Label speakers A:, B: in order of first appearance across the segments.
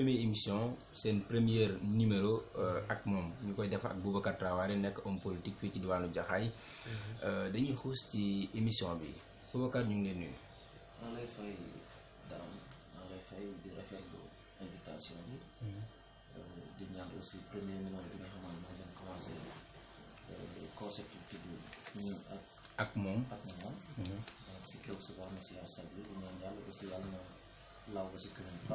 A: première émission seen première numéro ak moom ñu koy def ak Boubacar Traoré nekk homme politique fii ci diwaanu Jaxaay dañuy xuus ci émission bi Boubacar ñu ngi leen nuyu.
B: maa lay fay daam maa lay fay di rafetlu invitation bi. di ñaan aussi premier numéro bi nga xamante ne moo leen commencé concept bi tudd ñun
A: ak moom.
B: donc si kaw si wax na si askan bi di ñaan yàlla aussi yàlla na law ba si commune bi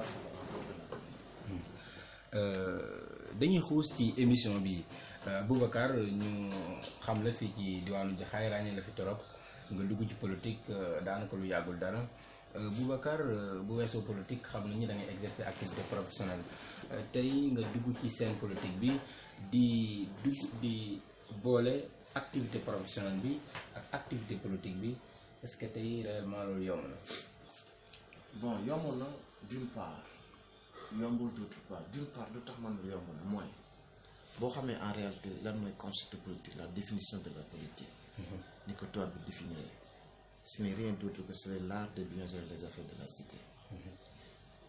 A: dañuy xuus ci émission bi Boubacar ñu xam la fii ci diwaanu Jaxaay ràññee la fi torop nga dugg ci politique daanaka lu yàggul dara Boubacar bu weesoo politique xam nañu da ngay exercer activité professionnelle tey nga dugg ci scène politique bi di boole activité professionnelle bi ak activité politique bi est-ce que tey réellement loolu yomb na.
B: bon yomb na d'une part yombul d'autre part d'une part lu tax man lu yomb na mooy boo xamee en réalité lan mooy concept politique la définition de la politique. ni ko tubaab bi définir ce n'est rien d'autre que c'est l'art de bien gérer les affaires de la cité.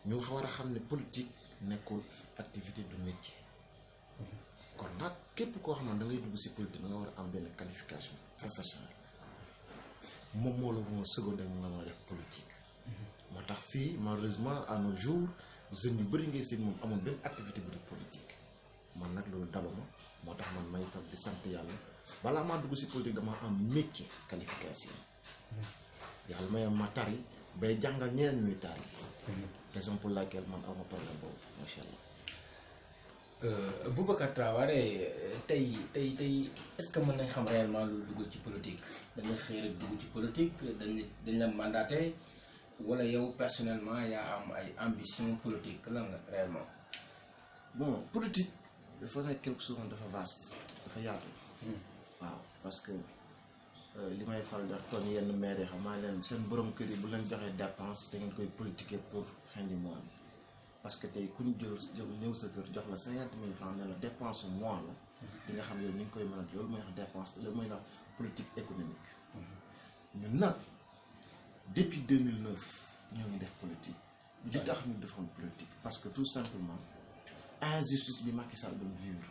B: ñu war a xam ne politique nekkul activité du métier. kon nag képp koo xam ne da ngay dugg ci politique da nga war a am benn qualification professionnelle moom moo la moo seconde mu nga ma def politique. moo tax fii malheureusement à nos jours jeunes yu bëri ngay seen moom amul benn activité bu di politique man nag loolu daluma moo tax man may toog di sant yàlla balaa maa dugg ci politique dama am métier qualification yàlla may ma tari bay jàngal ñeneen ñuy tari raison pour laquelle man awma problème boobu macha allah.
A: Boubacar Traoré tey est-ce que mën nañ xam réellement lu dugg ci politique da nga xëy rek dugg ci politique dañ la mandaté wala yow personnellement yaa am ay ambition politique lan nga réellement.
B: bon politique dafa nekk quelque chose dafa vaste dafa yaatu. waaw parce que li may faral di wax kon yenn maire yi xam maa leen seen borom kër yi bu leen joxee dépense da ngeen koy politiquer pour fin du mois bi parce que tey ku ñu jël ñëw sa kër jox la 50 000 francs ne la dépense mois la di nga xam yow ni nga koy mën a loolu mooy wax dépense loolu mooy wax politique économique. ñun nag depuis 2009 ñoo ngi def politique. li tax ñu defoon politique parce que tout simplement injustice bi Macky Sall doon vivre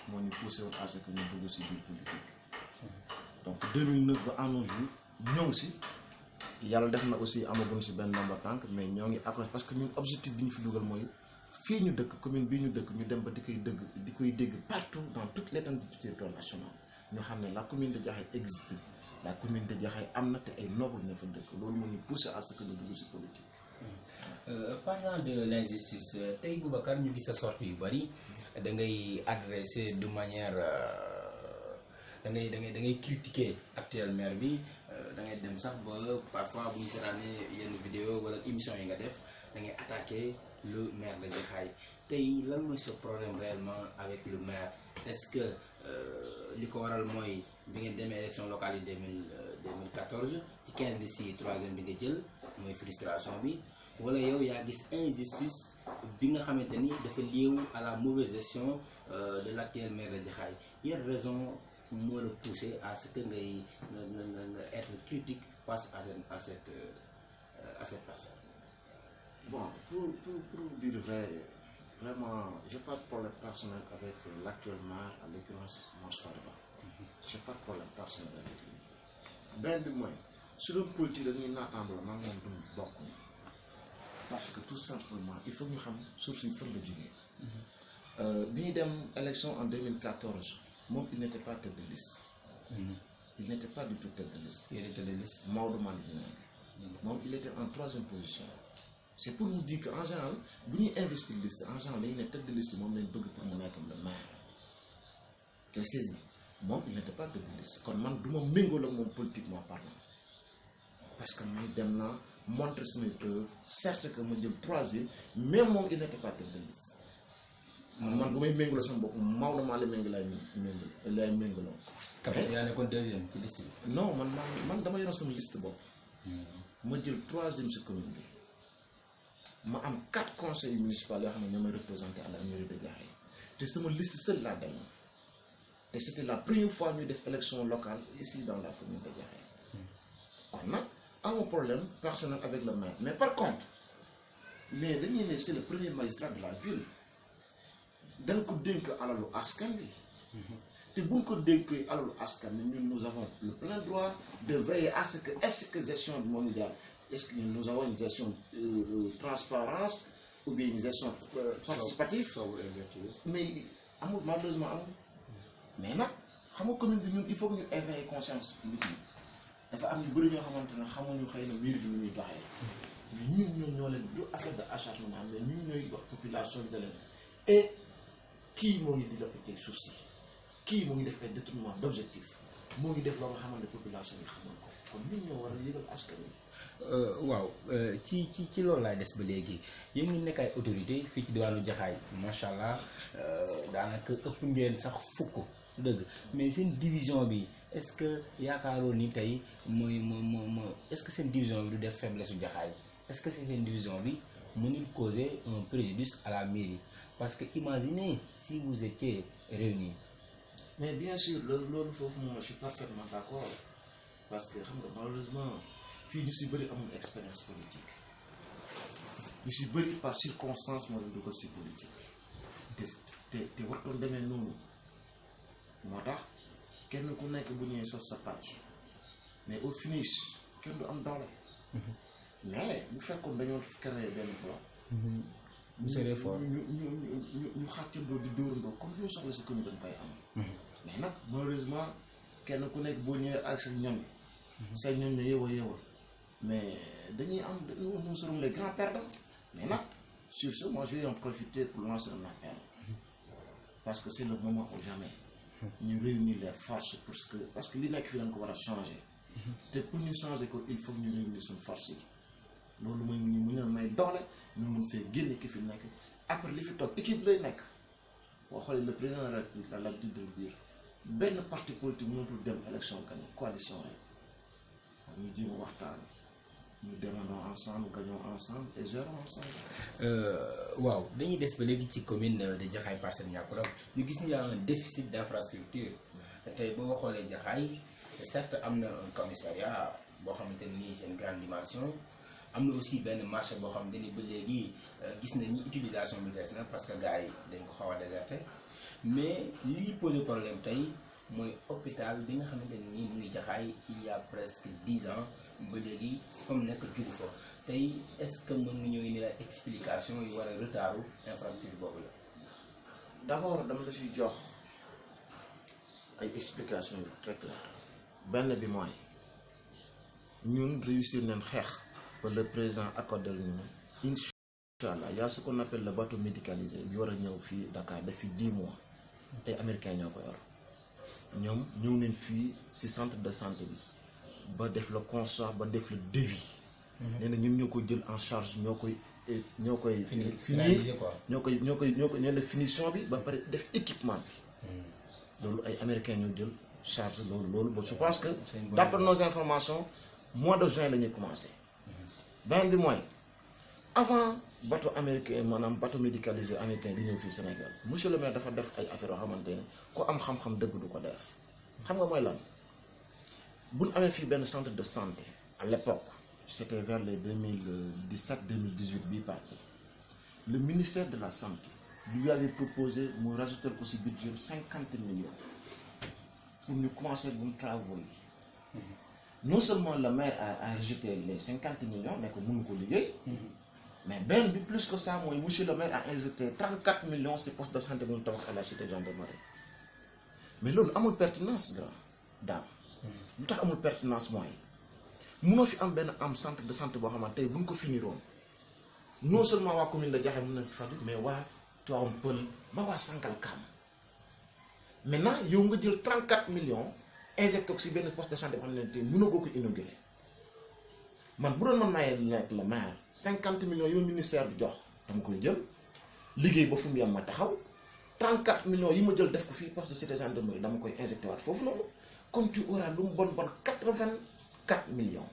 B: moo ñu poussé woon à ce que ñu dugg ci biir politique. donc 2009 ba à nos jours ñoo ngi ci yàlla def na aussi amaguñ ci benn ndomba tànk mais ñoo ngi accroché parce que ñun objectif bi ñu fi dugal mooy fii ñu dëkk commune bii ñu dëkk ñu dem ba di koy dégg partout dans toute l'étendue du territoire national ñu xam ne la commune de Jaxaay existe la commune de Jaxaay am na te ay noble ñoo fa dëkk loolu moo ñu poussé à ce que ñu dugg ci politique.
A: Parlant de l'injustice tey Boubacar ñu gis sa sortie yu bari da ngay adresser de manière da ngay critiquer actuel maire bi da ngay dem sax ba parfois bu ñu seetaanee yenn vidéo wala émission yi nga def da ngay attaquer le maire de Jaxaay tey lan mooy sa problème réellement avec le maire est-ce que li ko waral mooy bi ngeen demee élection locale yi 2014 ci 15 listes yi 3e bi nga jël mooy frustration bi wala yow yaa gis injustice bi nga xamante ni dafa lié à la mauvaise gestion de l'actuel maire de Jaxaay yan raison moo la poussé à ce que nga être critique face à cette personne.
B: bon pour dire vrai vraiment j'ai pas de problème personnel avec l'actuel maire en l'occurrence Mor Sarba. j'ai pas de problème personnel avec lui. benn bi mooy su doon politique dañuy naataango la man moom duñ bokk parce que tout simplement il faut ñu xam source yi fan la jógee. bi ñu dem élection en 2014 moom il n'était pas tête de liste. il n'était pas du tout tête de liste.
A: il était tête de liste.
B: Maodo Malick Niang moom il était en 3e position. c'est pour vous dire que en général bu ñuy investir liste en général dañu ne tête de liste moom lañ bëgg pour mu nekk le maire. te saisi moom il n'était pas tête de liste kon man du ma méngoo ak moom politiquement parlant parce que man dem naa montrer samay preuves certes que ma jël 3e mais moom il n'était pas tête de liste. man bu may méngaloo sama bopp Maodo maa la lay méngaloo.
A: Kapel yaa nekkoon 2e ci liste bi.
B: non man dama yoroon sama liste bopp. ma jël 3e ci commune bi. ma am 4 conseils municipaux yoo xam ne ñoo may représenté à la mairie de Jaxaay te sama liste seule laa demoon te c'était la première fois ñu def élection locale ici dans la commune de Jaxaay kon nag amoo problème personnel avec le maire mais par contre mais dañuy ne c'est le premier magistrat de la ville dañ ko dénk alalu askan bi te buñ ko dénkee alalu askan bi ñun nous avons le plein droit de veiller à ce que gestion bi moom jaar est-ce que nous avons une gestion transparence ou bien une gestion participative mais amul malheureusement amul mais nag xam nga commune bi ñun il faut que ñu éveiller conscience nit ñi dafa am ñu bëri ñoo xamante ne xamuñu xëy na mbir bi nu ñuy doxee mais ñun ñoo leen du affaire de acharnement mais ñun ñooy wax population bi da leen et kii moo ngi dilapidé suuf si kii moo ngi def ay détournement d'objectif moo ngi def loo nga xamante ne population bi xamul ko kon ñun ñoo war a yëgal askan wi.
A: waaw ci loolu laay des ba léegi yéen ngi nekk ay autorité fii ci diwaanu Jaxaay macha allah daanaka ëpp ngeen sax fukk dëgg mais seen division bi est-ce que yaakaaroon ni tey mooy est-ce que seen division bi du def faiblesse su Jaxaay est-ce que seen division bi mënul causer un préjudice à la mairie parce que imaginez si vous étiez réunis.
B: mais bien sûr loolu foofu moom je suis parfaitement d'accord parce que xam nga malheureusement fii ñu si bëri amul expérience politique ñu si bëri par circonstance moo leen dugal si politique te wartoon demee noonu moo tax kenn ku nekk bu ñëwee sos sa pàcc mais au finish kenn du am doole mais bu fekkoon dañoo créer benn bloc ñu xàccandoo di dóorandoo comme ñu soxla si commune dañ koy am mais nag malheureusement kenn ku nekk boo ñëwee ak sa ñoñ say ñoñ ne yeewa mais dañuy am nous serons les grands perdants mais nag sur ce moi je vais en profiter pour lancer un appel parce que c'est le moment ou jamais ñu réunir les forces parce que li nekk fi dañ ko war a changer te pour ñu changer ko il faut que ñu réunir suñu force yi loolu mooy ñu mun a may doole ñu mun fee génne ki fi nekk après li fi toog équipe lay nekk boo xoolee le président de la République a l'habitude de dire benn parti politique mënatul dem élection gagné coalition rek ñu jéem a waxtaan ñu demandons ensemble gagnons ensemble et gérons ensemble.
A: waaw dañuy des ba léegi ci commune de Jaxaay Parcelles Niakoulrab ñu gis ni y a un déficit d'infrastructure tey boo xoolee Jaxaay c'est certes am na un commissariat boo xamante ni c'est une grande dimension am na aussi benn marché boo xamante ni ba léegi gis nañu utilisation bi des na parce que gars yi dañ ko xaw a déserté mais lii posé problème tey mooy hôpital bi nga xamante ni mu ngi Jaxaay il y a presque 10 ans ba léegi fa mu nekk jugu fa tey est-ce que mën nga ñëw indi la explication yu war a retardu infrastructure boobu la.
B: d'abord dama la fiy jox ay explications yu très claires benn bi mooy ñun réussir nañ xeex ba le président accordé ñu inchallah y a ce qu'on appelle le bateau médicalisé bi war a ñëw fii Dakar def fi 10 mois ay américains ñoo ko yor ñoom ñëw nañ fii ci centre de santé bi ba def le constat ba def le devis nee na ñun ñoo koy jël en charge ñoo koy
A: finaliser quoi
B: ñoo koy ñoo def finition bi ba pare def équipement bi loolu ay américains ñoo jël charge loolu ba je pense que d'après nos informations mois de juin la ñuy commencé beneen bi mooy avant bateau américain maanaam bateau médicalisé américain di ñëw fii Sénégal monsieur le maire dafa def ay affaires yoo xamante ne ku am xam-xam dëgg du ko def xam nga mooy lan bu ñu amee fii benn centre de santé à l'époque c'était vers les 2017-2018 bii passé le ministère de la santé lui avait proposé mu rajouter aussi budget 50 millions pour ñu commencer bu travaux yi non seulement le maire a rejeté les 50 millions mais que mënu ko liggéey mais benn bi plus que ça mooy monsieur le maire a injecté 34 millions ci poste de santé bu ñu tabax à la cité gendarmerie mais loolu amul pertinence daam lu tax amul pertinence mooy mënoo fi am benn am centre de santé boo xamante tey bu ñu ko finiroon non seulement waa commune de Jaxaay mën na si faju mais waa Tivaouane Peulh ba waa Sangalkam maintenant yow nga jël 34 millions injecté ko si benn poste de santé boo xam ne tey mënoo ko inauguré man bu doon man maay nekk le maire 50 millions yi ma ministère bi jox dama koy jël liggéey ba fu mu yem ma taxaw 34 millions yi ma jël def ko fii poste de cité gendarmerie dama koy injecté waat foofu noonu comme tu auras lu mu bon 84 millions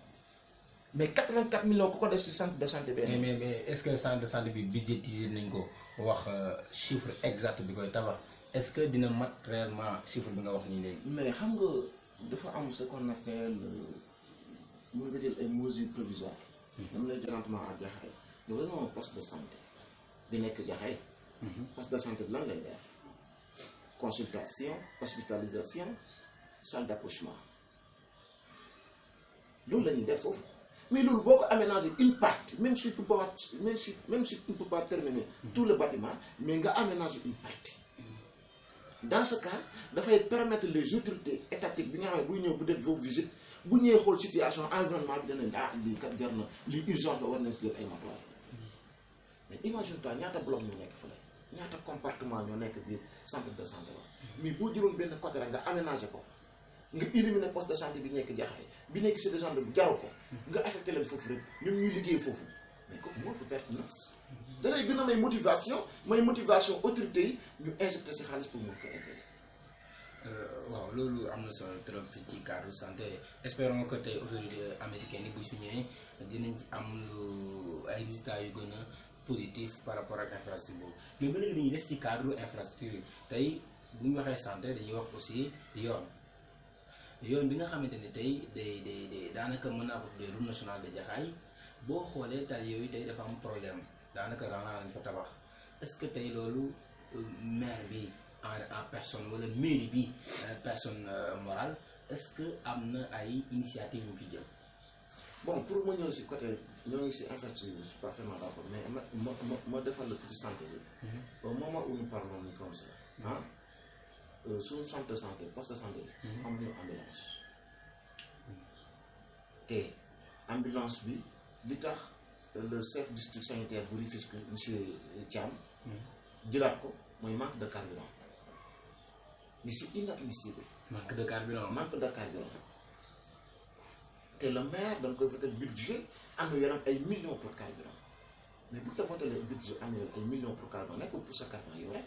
B: mais 84 millions ku ko def si centre de santé bi.
A: mais est-ce que centre de santé bi budgétisé nañ ko wax chiffre exact bi koy tabax est-ce que dina mat réellement chiffre bi nga wax nii léegi.
B: mais xam nga dafa am ce qu'on appelle mën nga jël ay mesures provisoires. dama lay jox lentement à Jaxaay nous avons un poste de santé bi nekk Jaxaay. Poste de santé bi lan lay def consultation hospitalisation salle d'accouchement loolu la ñuy def foofu mais loolu boo ko aménager une partie même si tu peux pas même si tu ne peux pas terminer tout le bâtiment mais nga aménager une partie dans ce cas dafay permettre les autorités étatiques bi nga xam ne buy ñëw bu def boobu visite bu ñëwee xool situation environnement bi danañ lii kat jar na lii urgence la war nañ si jël ay matuwaay mais imagine toi ñaata bloc ñoo nekk fële ñaata compartiment ñoo nekk biir centre de santé la mais boo jëloon benn côté rek nga aménager ko nga éliminer poste de santé bi nekk Jaxaay bi nekk cité de gendarmerie jaru ko nga affecté leen foofu rek ñoom ñuy liggéey foofu mais kooku moo ëpp pertinence da lay gën a may motivation autorité yi ñu injecté si xaalis pour mun ko eggali.
A: waaw loolu am na solo trop ci cadre santé espérons que tey autorité américaine yi bu su ñëwee dinañ ci am lu ay résultats yu gën a positif par rapport ak infrastructure boobu mais ba léegi dañuy des ci cadre infrastructure tey bu ñu waxee santé dañuy wax aussi yoon bi nga xamante ni tey day daanaka mën naa ko tuddee route nationale de Jaxaay boo xoolee tali yooyu tey dafa am problème daanaka ranaa lañ fa tabax est-ce que tey loolu maire bi en personne wala mairie bi personne morale est-ce que am na ay initiative yu fi jël.
B: Bon, pour moi, nous aussi, côté, nous aussi, infrastructure, je suis parfaitement d'accord, mais moi, défendre le petit santé, au moment où nous parlons comme ça, sur le centre de santé, poste de santé, on a une ambulance. Et ambulance, l'État, le chef du district sanitaire, vous dites que M. Thiam, Djilako, moi, il manque de carburant. Mais c'est inadmissible.
A: Manque de carburant.
B: Manque de carburant. Et le maire donne le budget annuel à 1 million pour carburant. Mais pour voter le budget annuel à 1 million pour carburant, pour ça carburant,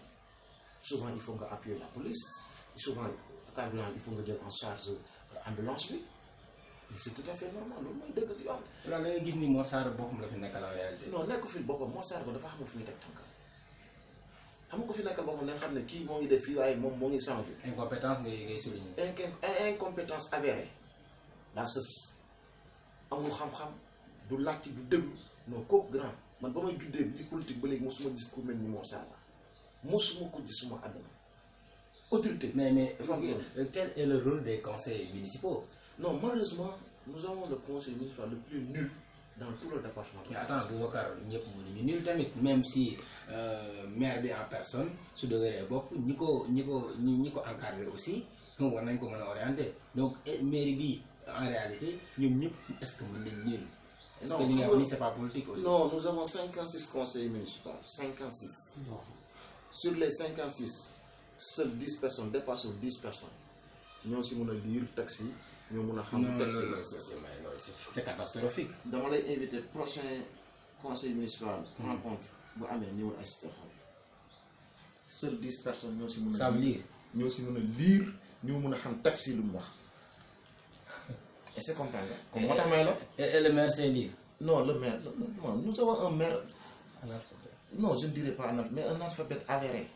B: souvent il faut appuyer la police, souvent le carburant il faut dire en charge l'ambulance. Mais c'est tout à fait normal.
A: Alors, vous avez dit que Mor Sarr bokkul la fi nekkal en réalité.
B: Non, nekku fi boppam Mor Sarr dafa xamul fi muy teg tànkam. Xam nga ko fi nekkal boppam dañ xam ne kii moo ngi def fii waaye moom moo ngi changé.
A: Incompétence ngay souligner.
B: Incompétence avérée. Dans ce amul xam-xam du laajte du dëgg non kooku grand man ba may juddee di politique ba léegi mosuma gis ku mel ni Mor Sarr mosuma ko gis suma àdduna autorité.
A: Mais quel est le rôle des conseils municipaux?
B: Non, malheureusement, nous avons le conseil municipal le plus nul dans tout le département.
A: Mais attends, Boubacar, nul tamit, même si maire bi en personne, su degré beaucoup, ni ko encadré aussi, on va nous orienter. Donc, mairie bi, en réalité, nous, est-ce que nous sommes nuls? Est-ce que nous c'est pas politique aussi?
B: Non, nous avons 56 conseils municipaux. 56. Non. Sur les 56, seules 10 personnes dépassent 10 personnes. Nous aussi, nous avons lire taxi. Non,
A: c'est catastrophique.
B: Dans les invités, prochain conseil municipal, rencontre, vous avez un assistant. Seules 10 personnes, nous aussi,
A: ça veut dire?
B: Nous aussi, nous lire, nous avons un taxi. Et c'est comprendre.
A: Et le maire, c'est lire?
B: Non, le maire, non, nous avons un maire. Non, je ne dirais pas un mais un alphabet avéré.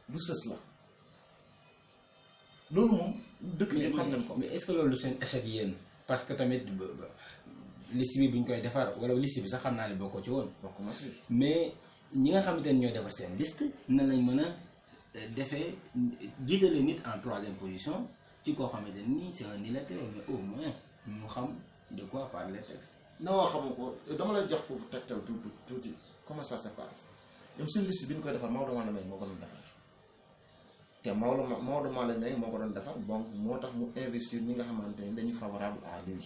B: D'où c'est cela?
A: Mais est-ce que loolu seen échec yéen parce que tamit liste bi bu ñu koy defar wala liste bi sax xam naa ne bokkoo ci woon. mais ñi nga xamante ne ñooy defar seen liste nan lañ mën a defee jiitale nit en troisième position ci koo xamante ni c'est un illettré mais au moins ñu xam de quoi parle les textes.
B: non xam ko dama lay jox foofu tegtal tuuti comment ça se passe ñoom seen liste bi ñu koy defar Maodo Malick Mbaye moo ko doon defar. te Maodo Malick Mbaye moo ko doon defar donc moo tax mu investir ñi nga xamante ne dañu favorable à lui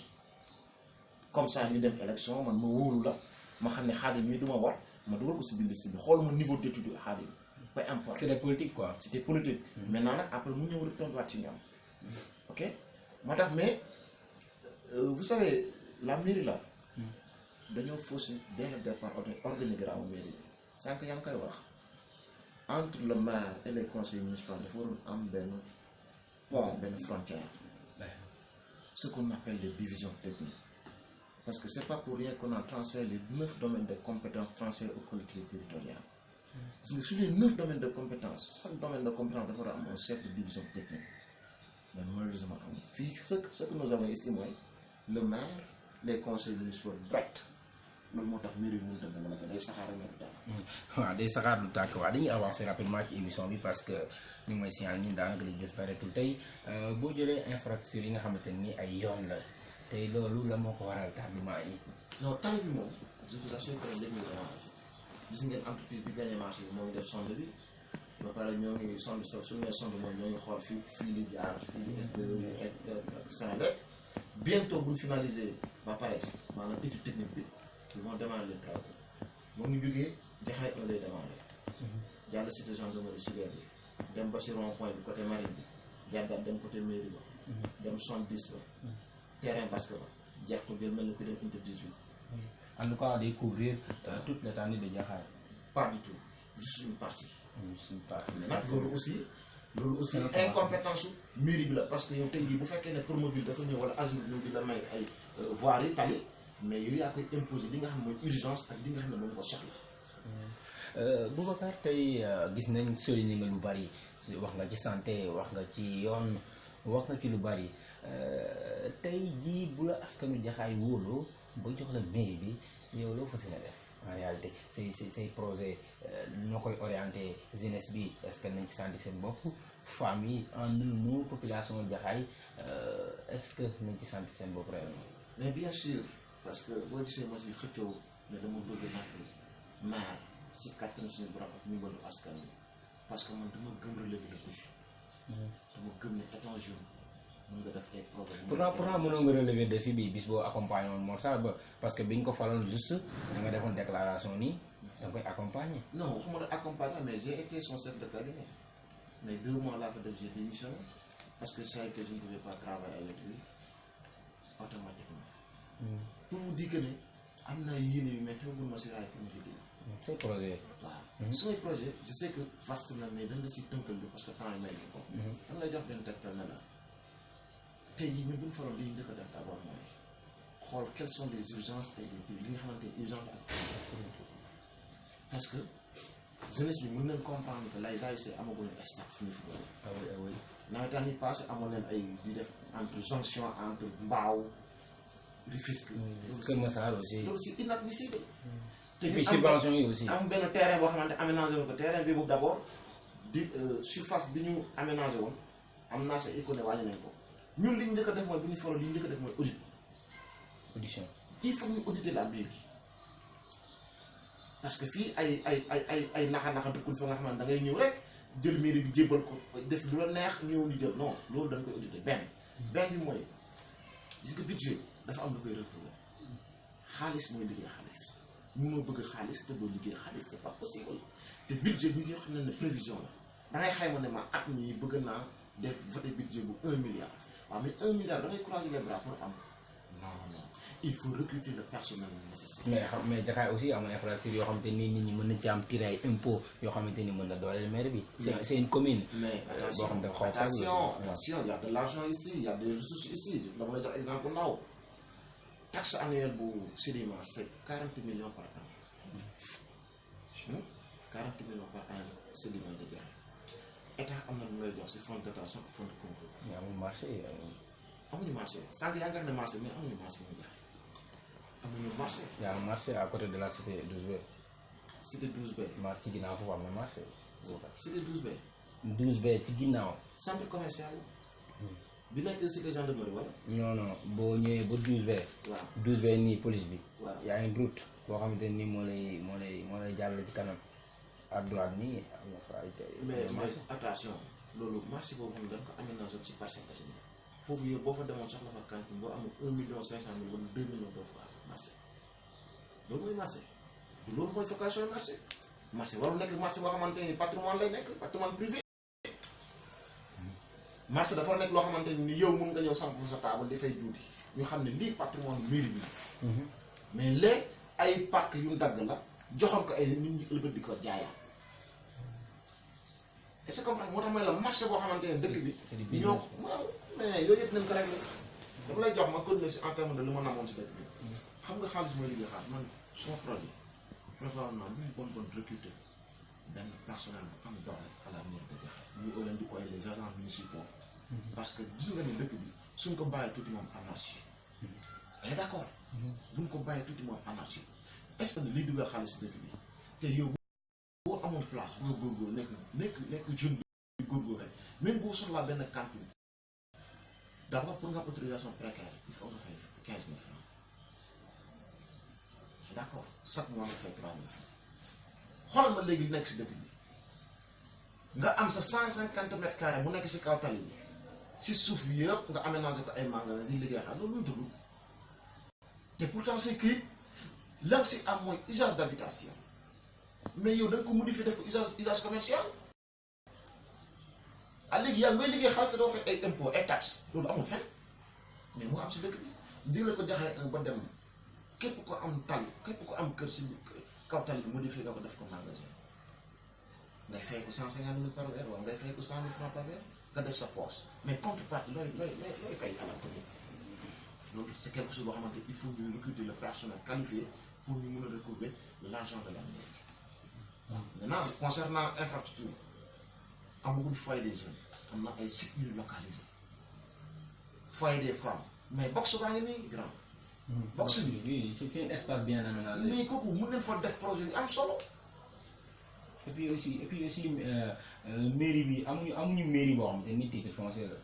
B: comme ça ñu dem élection man ma wóolu la ma xam ne Khadim mii du ma war ma dugal ko si biir liste bi xool ma niveau d'étude Khadim peu importe.
A: C'était politique quoi.
B: C'était politique. Maintenant nag après mu ñëw répondre waat ci ñoom ok moo tax mais vous savez la mairie là dañoo faussé dès le départ organigramme mairie sànq yaa ngi koy wax. Entre le maire et les conseils municipaux, il faut un pont, une frontière. Ce qu'on appelle les divisions techniques. Parce que ce n'est pas pour rien qu'on a transféré les 9 domaines de compétences transférés aux collectivités territoriales. Parce que sur les 9 domaines de compétences, chaque domaine de compétences devra avoir un set de divisions techniques. Mais malheureusement, ce que nous avons estimé, le maire, les conseils municipaux, loolu moo tax mairie bi mënut a développé day saxaar ak ñetti daal.
A: waaw day saxaar lu tàkk waaw dañuy avancer rapidement ci émission bi parce que ñu ngi may signal ñun daanaka li des bareetul tey boo jëlee infrastructure yi nga xamante ni ay yoon la tey loolu la moo ko waral tardement yi.
B: non tali bi moom je vous assure que léegi ñu démarré gis ngeen entreprise bi gagné marché bi moo ngi def sonde bi ba pare ñoo ngi sonde sa su ñu nee sonde mooy ñoo ngi xool fii li jaar fii est Senelec bientôt bu ñu finalisé ba pare maanaam étude technique bi ils vont démarrer les travaux moo ngi jógee Jaxaay 1 lay démarré jàll cité gendarmerie Sugeer bi dem ba si rond point bi côté marine bi jàddaat dem côté mairie ba dem 70 ba terrain basket ba jeex ko jël mel ni ko dem unité 18.
A: En tout cas day couvrir toute l'étendue de Jaxaay.
B: Pas du tout juste une partie.
A: mais
B: nag loolu aussi incompétence su mairie bi la parce que yow tey jii bu fekkee ne Promoville dafa ñëw wala Azur ñëw di la may ay voirie yi tali mais yow yaa koy imposer li nga xam ne mooy urgence ak li nga xam ne moom ko soxla.
A: Boubacar tey gis nañ souligné nga lu bari wax nga ci santé wax nga ci yoon wax nga ci lu bari tey jii bu la askanu Jaxaay wóoloo ba jox la mairie bi yow loo fas yéene def en réalité say projet noo koy orienté jeunesse bi est-ce que nañ ci sentir seen bopp femmes yi en un mot population Jaxaay est-ce que nañ ci sentir seen bopp réellement.
B: mais bien sûr parce que boo gisee ma si xëccoo ne dama bëgg nag maire si kàttan suñu borom ak ndimbalu askan bi parce que man dama gëm relever le défi. dama gëm ne étant jeune mën nga def ay problème.
A: pourtant mënoo nga relever défi bi bis boo accompagné woon Mor Sarr ba parce que biñ ko faloon juste da nga defoon déclaration nii da nga koy accompagner.
B: non waxuma la accompagner mais j'ai été son chef de cabinet mais 2 mois laata def j'ai démissionné parce que ça a été je ne pouvais pas travailler avec lui automatiquement. pour vous dire que ne am naa yéene yu mais teewul ma si raay pour mu liggéey.
A: say projet.
B: waaw samay projet je sais que vaste na mais dañ la si tënkal bi parce que temps yi may ko. dama lay jox benn tegtal ne la tey jii ñun bu ñu faroon li ñu njëkk a def d'abord mooy xool quelles sont les urgences et les li nga xamante ne urgence ak parce que jeunesse bi mën nañ comprendre que lay ASC amaguñu stade fu ñu footballé.
A: ah oui ah oui.
B: nawetaan yi passé amoon leen ay di def entre jonction entre Mbao Rufisque.
A: Kër Massar aussi.
B: loolu c'est inadmissible.
A: te puis subvention yi aussi.
B: am benn terrain boo xamante aménagé woon ko terrain bi boobu d'abord di surface bi ñu aménagé woon am naa sa école wàññi nañ ko ñun li ñu njëkk a def mooy bu ñu faral li ñu njëkk a def mooy audit.
A: audition.
B: il faut ñu auditer la mairie parce que fii ay naxa dëkkul fa nga xamante da ngay ñëw rek jël mairie bi jébbal ko def lu la neex ñëw ñu jël non loolu dañ koy auditer benn bi mooy gis nga budget dafa am lu koy retrouver xaalis mooy liggéey xaalis mënoo bëgg xaalis te doo liggéey xaalis c'est pas possible te budget bi nga xam ne prévision la da ngay xayma ne ma at mi bëgg naa def voter budget bu 1 milliard waaw mais 1 milliard da ngay croiser les bras pour am non il faut recruter le personnel nécessaire.
A: mais Jaxaay aussi am na infrastructure yoo xamante ni nit ñi mën nañ ci am tiré ay impôt yoo xamante ni mën na dooleel maire bi. c'est une commune.
B: mais
A: boo xam ne xaw
B: attention il y a de l'argent ici il y a des ressources ici dama la jox exemple ndaw taxe annuelle bu sédiment c'est 40 millions par an 40 millions par an sédiment de Jaxaay état am na lu ngay jox si fonds de dotation fonds de concours.
A: mais amul marché
B: amuñu marché sànq yaa ngi ne marché mais amuñu marché mu Jaxaay amuñu marché.
A: y a un marché à côté de la cité 12B.
B: cité 12B.
A: marché ci ginnaaw foofu am na marché.
B: cité 12B.
A: 12B ci ginnaaw.
B: centre commercial. bi nekk cité gendarmerie wala.
A: non boo ñëwee ba 12B.
B: waaw
A: 12B nii police bi.
B: waaw
A: y a une route boo xamante ni moo lay jàllale ci kanam à droite nii am na fa ay.
B: mais attention loolu marché boobu xam ne dañ ko aménagé ci Parcelles Assainies foofu yow boo fa demoon soxla fa cantine boo amul 1 million 500 mille wala 2 millions doo ko am marché loolu mooy marché loolu mooy vocation marché warul nekk marché boo xamante ni patrimoine lay nekk patrimoine privé. marché dafa nekk loo xamante ni yow mun nga ñëw samp sa taabal di fay juuti ñu xam ne lii patrimoine mairie bi la. mais léegi ay pàcc yu dagg la joxoon ko ay nit ñi ëllëg di ko jaayaat. est-ce que comprendre moo tax mooy la marché boo xamante ne dëkk bi. ñoo waaw mais yooyu yëpp nañ ko réglé dama lay jox ma continuer si en terme de li ma namoon si dëkk bi xam nga xaalis mooy liggéey xaalis man suma projet prévoir naa lu mu bon recruter benn personnel bu am doole à la mairie de Jaxaay ñu leen di koy les agents municipaux parce que gis nga ne dëkk bi suñ ko bàyyee tuuti moom anarchie on est d'accord buñ ko bàyyee tuuti moom anarchie est-ce que liy dugal xaalis si dëkk bi te yow boo amoon place boo góorgóorlu nekk jeune bi góorgóorlu rek même boo soxlaa benn cantine d'abord pour nga am autorisation précaire il faut nga fay 15 000 francs d'accord chaque mois nga fay 3 000 francs xoolal ma léegi nekk si dëkk bi nga am sa 150 mètres carrés bu nekk si kaw tali bi si suuf bi yëpp nga aménagé ko ay magasin di liggéey xam loolu lu dugg te pourtant c'est que la nga si am mooy usage d'habitation mais yow da nga ko modifié def ko usage commercial ah léegi yaa ngay liggéey xaalis te doo fay ay impôts ay taxes loolu amul fenn mais moo am si dëkk bi ndi la ko jaxee ba dem képp ko am tali képp ko am kër si kaw tali bi modifié nga ko def ko magasin ngay fay ko 150 000 par weer wala ngay fay ko 100 000 francs par weer nga def sa poche mais contrepartie looy fay à la commune loolu c'est quelque chose boo xamante il faut ñu recruter le personnel qualifié pour ñu mën a recouvrer l'argent de la mairie. Maintenant concernant infrastructure amagul foyer des jeunes am na ay sites yu localisés foyer des femmes mais box baa ngi nii grand. box bi
A: oui c'est un espace bien aménagé.
B: mais kooku mën nañ fa def projet bi am solo.
A: et puis aussi mairie bi amuñu mairie boo xamante ni titre foncier la.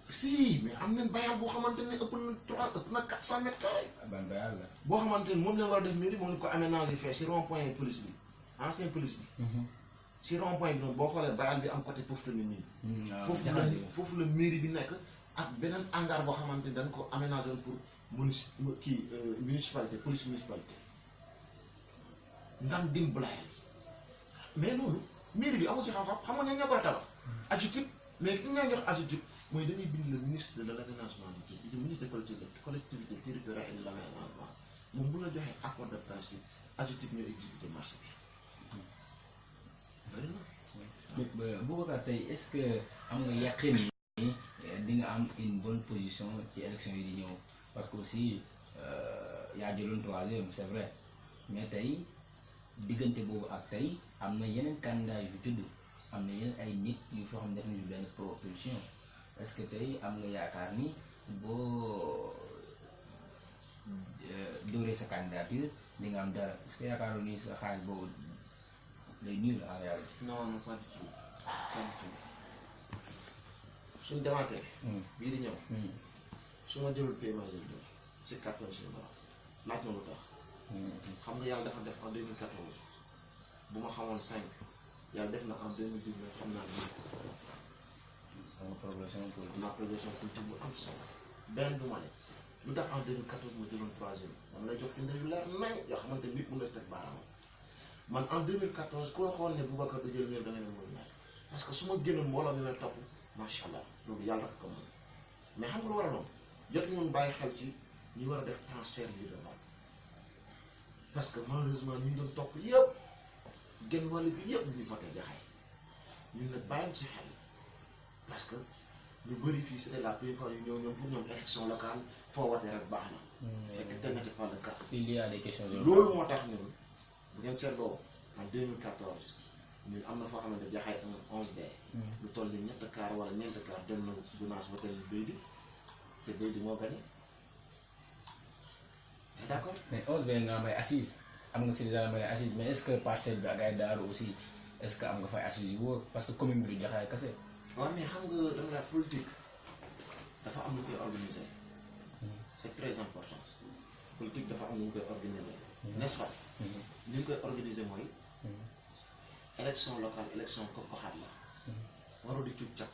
B: si mais am nañ bayal boo xamante ne ëpp na 400 mètres carrés.
A: ban bayal la.
B: boo xamante ne moom lañ war a def mairie moom lañ ko aménagé fee si rond point police bi ancien police bi. si rond point bi noonu boo xoolee bayal bi am côté Poftani nii. foofu la mairie bi nekk ak beneen hangar boo xamante ne dañ ko aménagé pour municipalité police municipalité. ndam dim blayal mais loolu mairie bi amul si xam-xam xam nga ñoo ko tabax. AGETIP mais ki nga jox AGETIP mooy dañuy bind le ministre de l'aménagement du ministre des collectivités territoriales et de l'aménagement moom bu la joxee accord de principe AGETIP ñooy exécuter marché bi.
A: Boubacar tey est-ce que am nga yaqin ni di nga am une bonne position ci élection yi di ñëw parce que aussi yaa jëloon 3e c'est vrai mais tey diggante boobu ak tey am na yeneen candidat yu fi tudd am na yeneen ay nit yu foo xam ne def nañu benn proposition est-ce que tey am nga yaakaar ni boo dóoree sa candidature di nga am dara est-ce que yaakaaroon ni sa xaalis boobu lay nul en réalité.
B: non non pas du tout pas du tout suñ demaatee. bii di ñëw. su ma jëlul paiement yi c'est 14 jours laaj na lu tax. xam nga yàlla dafa def en 2014 bu ma xamoon 5 yàlla def na en 2019 xam naa 10.
A: am progression
B: politique bu am solo benn du ma ne lu tax en 2014 ma jëloon 3e dama lay jox fi yu leer nañ yoo xamante nit mën na si teg baaraam man en 2014 ku la xool ne Boubacar da jël ñëw da nga ne mooy nekk parce que su ma génnoon mbooloo mi may topp macha allah loolu yàlla rek ko mën mais xam nga lu war a doon jot ñoon bàyyi xel si ñu war a def transfert bi de vote parce que malheureusement ñu doon topp yëpp genn wàll bi yëpp ñu voté Jaxaay ñun nag bàyyi si xel parce que ñu bëri fii c'était la première fois ñu ñëw ñoom pour ñoom élection locale foo watee rek baax na. fekk tel n'était pas le cas.
A: il y a des questions
B: loolu moo tax ñun bu ngeen seetloo en 2014 ñun am na foo xamante ne Jaxaay 11B. lu toll ni ñett kaar wala ñeent kaar dem na Gunaas ba tey Béydi te Béydi moo gagné d'accord.
A: mais 11B nga am ay assises am nga si déjà may assises mais est-ce que parcelle bi ak ay daaru aussi est-ce que am nga fay assises yu wóor parce que commune bi du Jaxaay kese.
B: waaw mais xam nga dama la politique dafa am lu koy organiser c'est très important politique dafa am lu ñu koy organiser n'est-ce pas li ñu koy organiser mooy élection locale élection gox-goxaat la waroo di cuub càpp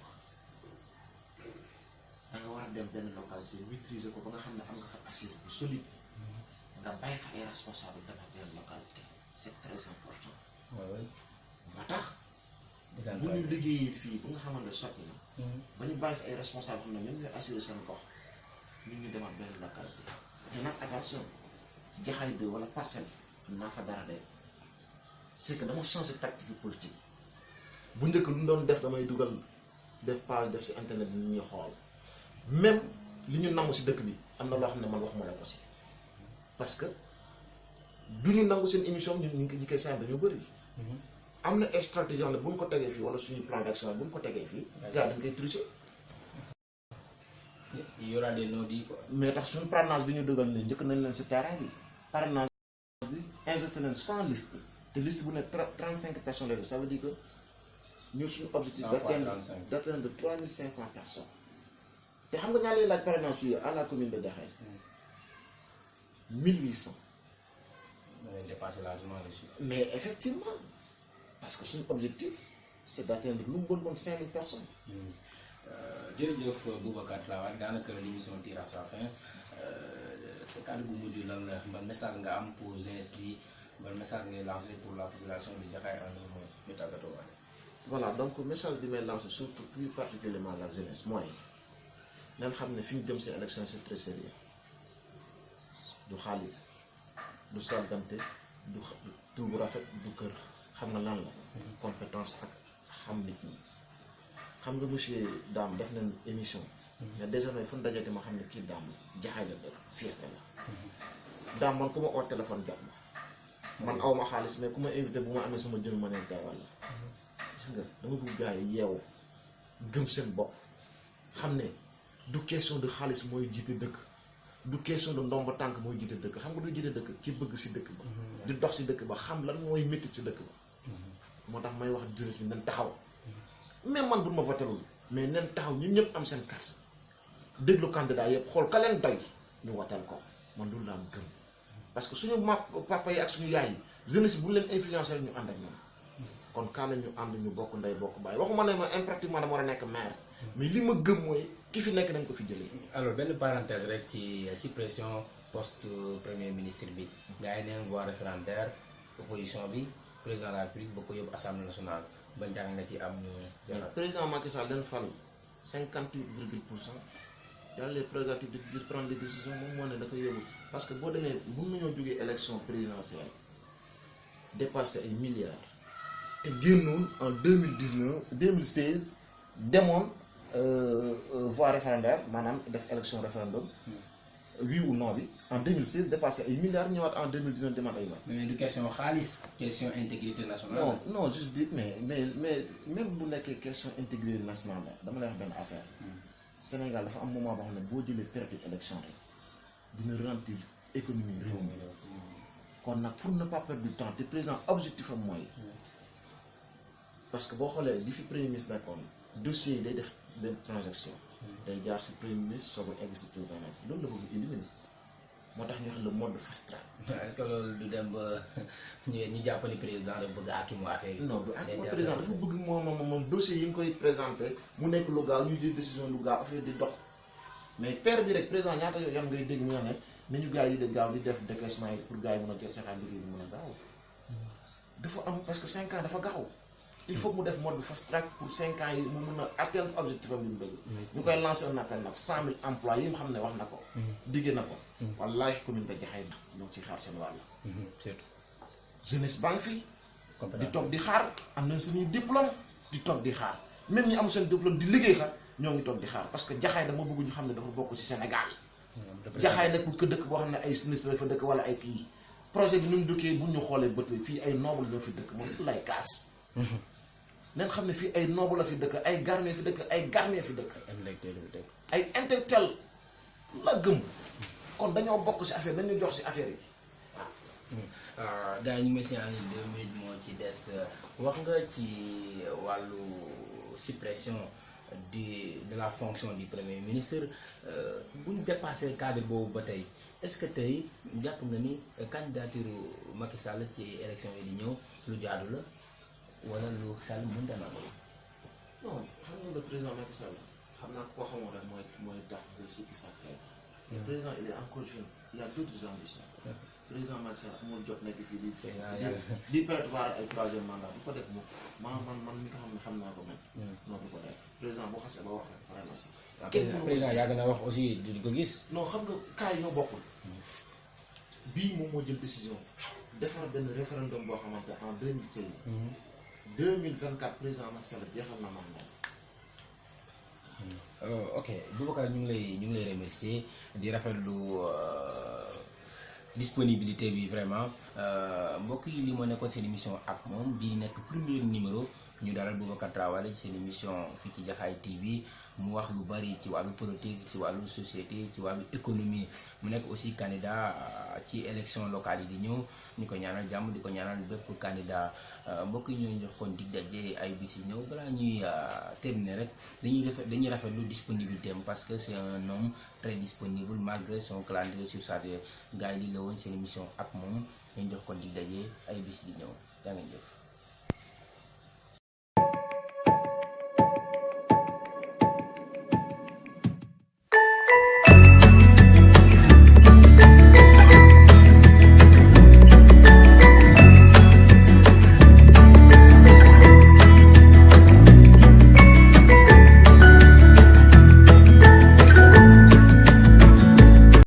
B: da nga war a dem benn localité maîtriser ko ba nga xam ne am nga fa assise bu solide nga bàyyi fa ay responsable dafa benn localité c'est très important moo tax bu ñu liggéeyee fii bu nga xamante ne sotti na ba ñu bàyyi fi ay responsable xam ne ñoom ñooy assurer seen gox ñun ñu demaat benn localité te nag attention Jaxaay 2 wala Parcelles naa fa dara de c'est que dama changé tactique politique bu njëkk lu ñu doon def damay dugal def page def si internet bi ñu ñuy xool même li ñu nangu si dëkk bi am na loo xam ne man waxuma la ko si parce que du ñu nangu seen émission ñun ñu koy saan dañoo bëri am na ay stratégie ne bu ñu ko tegee fii wala suñu plan d'action bu ñu ko tegee fii gars dañ koy tricher.
A: il y aura des non-dits quoi.
B: mais tax suñu parrainage bi ñu dugal nii njëkk nañ leen si terrain bi parrainage injecté leen 100 listes te liste bu ne 35 personnes lay def ça veut dire que ñun suñu objectif d'atteindre de 3500 personnes te xam nga ñaa lay laaj parrainage fii à la commune de Jaxaay 1800.
A: Dépassé largement le chiffre.
B: Mais effectivement, parce que son objectif, c'est d'atteindre lu mu bon 5000 personnes.
A: jërëjëf Boubacar Traoré daanaka l'émission tire à sa fin sa kàddu bu mujj lan la ban message nga am pour jeunesse bi ban message ngay lancé pour la population de Jaxaay en un mot ñu tàggatoo waale.
B: Voilà, donc message bi may lancé surtout plus particulièrement la jeunesse mooy nañ xam ne fi ñu jëm si élection c'est très sérieux du xaalis du sàggante du tur bu rafet du kër xam nga lan la compétence ak xam nit ñi xam nga monsieur Dame def nañ émission mais désormais fu ñu dajati ma xam ne kii Dame la Jaxaay la dëkk fierté la Dame man ku ma oo téléphone jot ma man aw ma xaalis mais ku ma invité bu ma amee sama jëm ma neen teewal la gis nga dama bëgg gars yi yeewu gëm seen bopp xam ne du question de xaalis mooy jiite dëkk du question de ndomba tànk mooy jiite dëkk xam nga du jiite dëkk ki bëgg si dëkk ba di dox si dëkk ba xam lan mooy métti si dëkk ba moo tax may wax jeunesse bi nañ taxaw même man bu ma votelul mais nañ taxaw ñun ñëpp am seen carte déglu candidat yëpp xool ka leen doy ñu wotel ko man loolu laa gëm parce que suñu papa yi ak suñu yaay yi jeunesse bi bu leen influencer ñu ànd ak ñoom kon kaana ñu ànd ñu bokk ndey bokk bàyyi waxuma ne ma impratiquement dama war a nekk maire mais li ma gëm mooy ki fi nekk nañ ko fi jëlee.
A: alors benn parenthèse rek ci suppression poste premier ministre bi gars yi neen voie référendaire opposition bi président de la République ba ko yóbbu assemblée nationale ba njàng nga ci am ñu.
B: président Macky Sall dañ fal 58,% yàlla les prérogatives de prendre des décisions moom moo ne da ko yóbbu parce que boo demee mun nañoo jógee élection présidentielle dépassé ay milliards te génnoon en 2016 demoon voie référendaire maanaam def élection référendum oui ou non bi en 2016 dépassé ay milliards ñëwaat en 2019 demaat ay
A: mais du question xaalis question intégrité nationale.
B: non juste dire mais même bu nekkee question intégrité nationale la dama lay wax benn affaire. Sénégal dafa am moment boo xam ne boo jëlee période élection rek dina ralentir économie réew mi kon nag pour ne pas perdre du temps te président objectif am mooy parce que boo xoolee li fi premier ministre nekkoon dossier yi day def benn transaction day jaar si premier ministre soog a egg si président loolu la bëgg indi moo tax ñu wax le mode fast track.
A: est-ce que loolu du dem ba ñu jàpp ni président dafa bëgg a akimu affaire yi.
B: non du akimu président dafa bëgg moom dossier yi nga koy présenté mu nekk lu gaaw ñu jël décision lu gaaw affaire di dox mais terre bi rek président ñaata yoon ngay dégg ñu ne nañu gars yi di gaaw di def décaissement yi pour gars yi mën a jël seen liggéey bi mën a gaaw dafa am parce que 5 ans dafa gaaw il faut mu def mode fast track pour 5 ans yi mu mën a atteindre objectif am li mu bëgg. ñu koy lancer un appel nag 100 000 emplois yi mu xam ne wax na ko. digge na ko. wallaahi commune de Jaxaay ñoo ngi ciy xaar seen wàll.
A: surtout
B: jeunesse baa ngi fi. di toog di xaar am nañ suñuy diplôme di toog di xaar même ñi amul seen diplôme di liggéey xaar ñoo ngi toog di xaar parce que Jaxaay dama bëgg ñu xam ne dafa bokk ci Sénégal. Jaxaay nekkul que dëkk boo xam ne ay sinistre la fa dëkk wala ay kii projet bi nu mu dëkkee bu ñu xoolee bët bi fii ay noble ñoo fi dëkk moom lay kaas. neen xam ne fii ay noble la fi dëkk ay garme fi dëkk ay garme fi dëkk. ay intellectuel la gëm. kon dañoo bokk ci affaire dañu jox ci affaire yi
A: waaw. gars yi ñu ngi en 2 minutes moo ci des wax nga ci wàllu suppression de la fonction du premier ministre bu ñu dépassé cadre boobu ba tey est-ce que tey jàpp nga ni candidature Macky Sall ci élection yi di ñëw lu jaadu la wala lu xel mënta na ko.
B: non xam nga le président Macky Sall xam naa koo xamoon rek mooy tax nga sikki sàkk. Le président il est encore jeune il y a d'autres ambitions. Président Macky Sall amul jot nekk fii di prévoir ay 3e mandat du ko def moom man mi nga xam ne xam naa ko man. non du ko def président boo xasee ba wax rek pare na sax.
A: président yàgg na wax aussi di ko gis.
B: non xam nga kaay ñoo bokkul. bii moom moo jël décision defar benn référendum boo xamante en 2016. 2024 président Macky Sall jeexal na mandat.
A: ok Boubacar ñu ngi lay remercier di rafetlu disponibilité bi vraiment mbokk yi li moo nekkoon seen émission ak moom bii nekk premier numéro ñu dalal Boubacar Traoré ci seen émission fii ci Jaxaay TV mu wax lu bari ci wàllu politique ci wàllu société ci wàllu économie mu nekk aussi candidat ci élection locale yi di ñëw ñu ko ñaanal jàmm di ko ñaanal bépp candidat mbokk yi ñooy jox kon dig daje ay bis yi ñëw balaa ñuy terminer rek dañuy rafetlu disponibilité am parce que c'est un homme très disponible malgré son calendrier surchargé gars yi lii la woon seen émission ak moom ñu jox kon dig daje ay bis di ñëw yaa ngeen jëf.